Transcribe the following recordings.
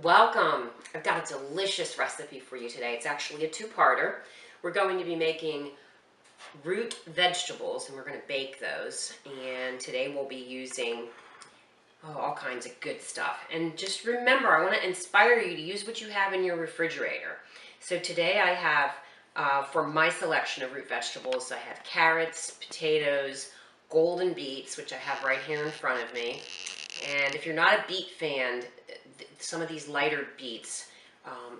Welcome. I've got a delicious recipe for you today. It's actually a two-parter. We're going to be making root vegetables and we're going to bake those. And today we'll be using all kinds of good stuff. And just remember, I want to inspire you to use what you have in your refrigerator. So today I have, for my selection of root vegetables, I have carrots, potatoes, golden beets, which I have right here in front of me. And if you're not a beet fan, some of these lighter beets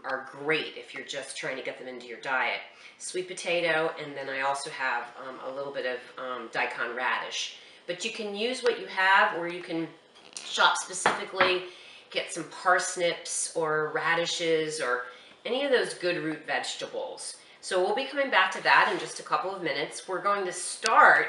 are great if you're just trying to get them into your diet. Sweet potato, and then I also have a little bit of daikon radish. But you can use what you have, or you can shop specifically, get some parsnips or radishes or any of those good root vegetables. So we'll be coming back to that in just a couple of minutes. We're going to start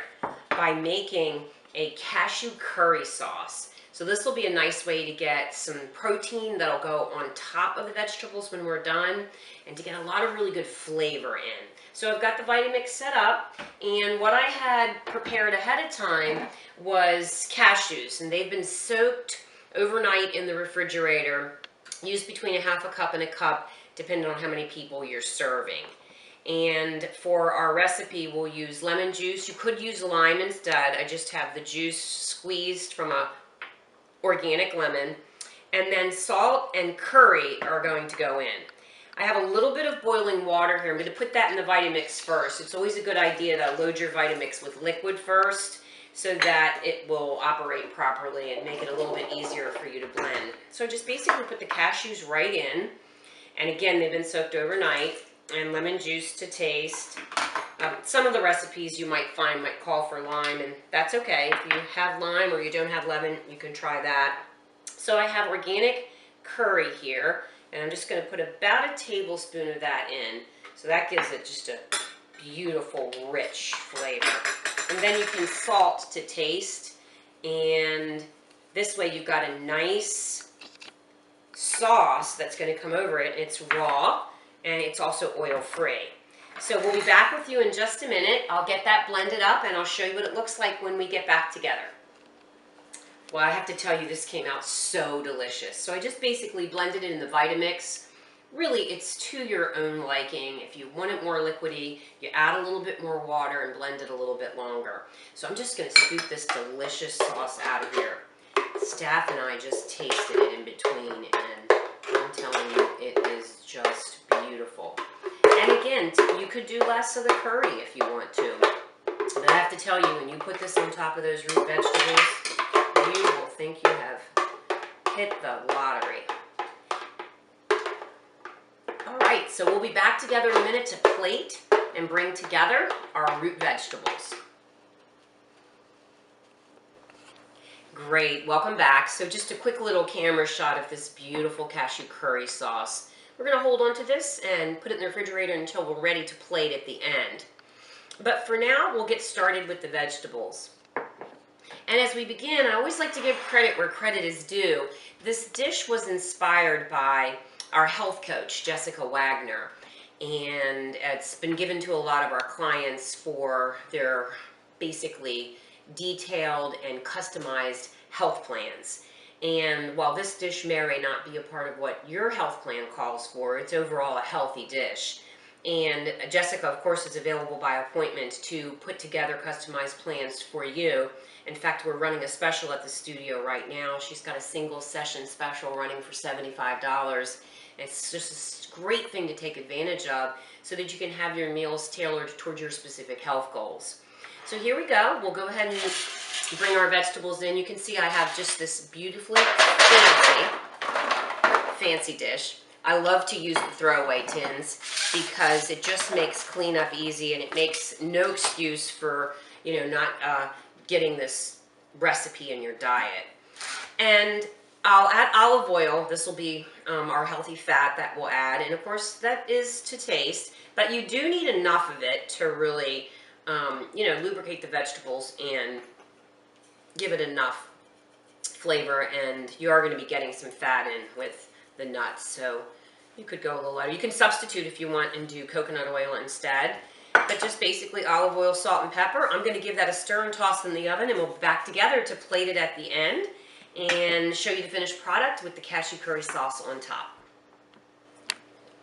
by making a cashew curry sauce. So this will be a nice way to get some protein that'll go on top of the vegetables when we're done, and to get a lot of really good flavor in. So I've got the Vitamix set up, and what I had prepared ahead of time was cashews, and they've been soaked overnight in the refrigerator. Use between a half a cup and a cup, depending on how many people you're serving. And for our recipe, we'll use lemon juice. You could use lime instead. I just have the juice squeezed from a organic lemon, and then salt and curry are going to go in. I have a little bit of boiling water here. I'm going to put that in the Vitamix first. It's always a good idea to load your Vitamix with liquid first so that it will operate properly and make it a little bit easier for you to blend. So just basically put the cashews right in, and again, they've been soaked overnight, and lemon juice to taste. Some of the recipes you might find might call for lime, and that's okay. If you have lime or you don't have lemon, you can try that. So I have organic curry here, and I'm just going to put about a tablespoon of that in. So that gives it just a beautiful, rich flavor. And then you can salt to taste, and this way you've got a nice sauce that's going to come over it. It's raw, and it's also oil-free. So we'll be back with you in just a minute. I'll get that blended up and I'll show you what it looks like when we get back together. Well, I have to tell you, this came out so delicious. So I just basically blended it in the Vitamix. Really, it's to your own liking. If you want it more liquidy, you add a little bit more water and blend it a little bit longer. So I'm just going to scoop this delicious sauce out of here. Staff and I just tasted it in between, and I'm telling you, it is just beautiful. And again, you could do less of the curry if you want to. But I have to tell you, when you put this on top of those root vegetables, you will think you have hit the lottery. All right, so we'll be back together in a minute to plate and bring together our root vegetables. Great, welcome back. So just a quick little camera shot of this beautiful cashew curry sauce. We're going to hold on to this and put it in the refrigerator until we're ready to plate at the end. But for now, we'll get started with the vegetables. And as we begin, I always like to give credit where credit is due. This dish was inspired by our health coach, Jessica Wagner. And it's been given to a lot of our clients for their basically detailed and customized health plans. And while this dish may or may not be a part of what your health plan calls for, it's overall a healthy dish. And Jessica, of course, is available by appointment to put together customized plans for you. In fact, we're running a special at the studio right now. She's got a single session special running for $75. It's just a great thing to take advantage of so that you can have your meals tailored towards your specific health goals. So here we go. We'll go ahead and bring our vegetables in. You can see I have just this beautifully fancy dish. I love to use the throwaway tins because it just makes cleanup easy, and it makes no excuse for, not getting this recipe in your diet. And I'll add olive oil. This will be our healthy fat that we'll add, and of course that is to taste, but you do need enough of it to really lubricate the vegetables and give it enough flavor, and you are going to be getting some fat in with the nuts, so you could go a little lighter. You can substitute if you want and do coconut oil instead, but just basically olive oil, salt, and pepper. I'm going to give that a stir and toss in the oven, and we'll be back together to plate it at the end. and show you the finished product with the cashew curry sauce on top.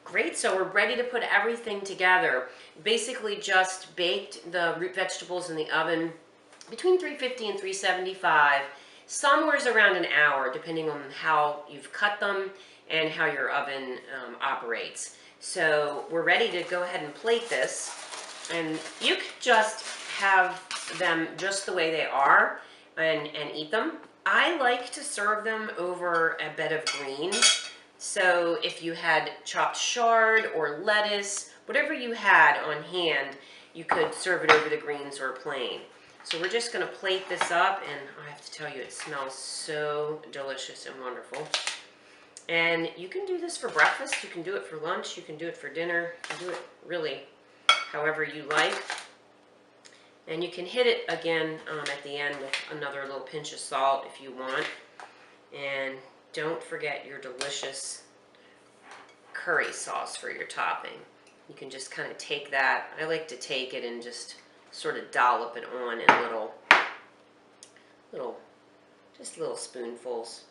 Great, so we're ready to put everything together. Basically just baked the root vegetables in the oven between 350 and 375, somewhere around an hour, depending on how you've cut them and how your oven operates. So we're ready to go ahead and plate this, and you could just have them just the way they are and eat them. I like to serve them over a bed of greens. So if you had chopped chard or lettuce, whatever you had on hand, you could serve it over the greens or plain. So we're just going to plate this up, and I have to tell you, it smells so delicious and wonderful. And you can do this for breakfast, you can do it for lunch, you can do it for dinner, you can do it really however you like. And you can hit it again at the end with another little pinch of salt if you want. And don't forget your delicious curry sauce for your topping. You can just kind of take that. I like to take it and just sort of dollop it on in little spoonfuls.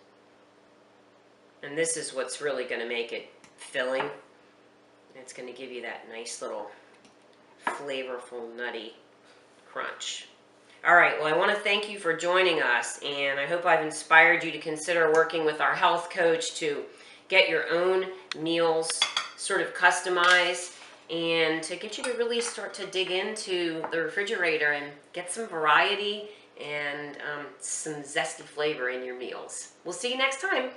And this is what's really going to make it filling. It's going to give you that nice little flavorful nutty crunch. All right, well, I want to thank you for joining us, and I hope I've inspired you to consider working with our health coach to get your own meals sort of customized and to get you to really start to dig into the refrigerator and get some variety and some zesty flavor in your meals. We'll see you next time.